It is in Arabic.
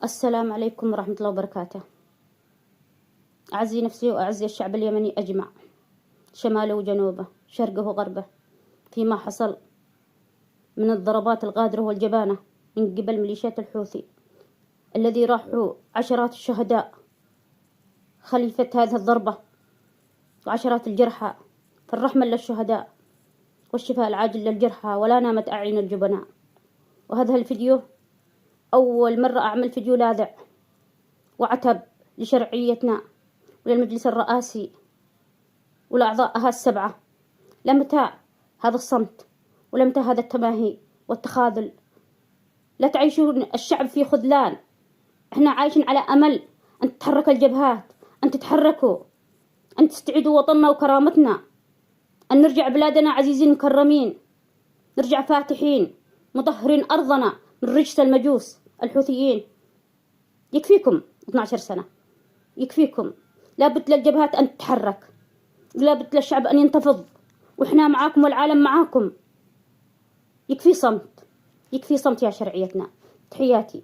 السلام عليكم ورحمة الله وبركاته. أعزي نفسي وأعزي الشعب اليمني أجمع، شماله وجنوبه، شرقه وغربه، فيما حصل من الضربات الغادرة والجبانة من قبل ميليشيات الحوثي الذي راحوا عشرات الشهداء خلفة هذه الضربة وعشرات الجرحى، فالرحمة للشهداء والشفاء العاجل للجرحى، ولا نامت أعين الجبناء. وهذا الفيديو أول مرة أعمل فيديو لاذع وعتب لشرعيتنا وللمجلس الرئاسي ولأعضائها السبعة. لمتى هذا الصمت؟ ولمتى هذا التماهي والتخاذل؟ لا تعيشون الشعب في خذلان. احنا عايشين على أمل أن تتحرك الجبهات، أن تتحركوا، أن تستعيدوا وطننا وكرامتنا، أن نرجع بلادنا عزيزين مكرمين، نرجع فاتحين مطهرين أرضنا من رجس المجوس الحوثيين. يكفيكم 12 سنة، يكفيكم. لابد للجبهات أن تتحرك، لابد للشعب أن ينتفض، وإحنا معاكم والعالم معاكم. يكفي صمت، يكفي صمت يا شرعيتنا. تحياتي.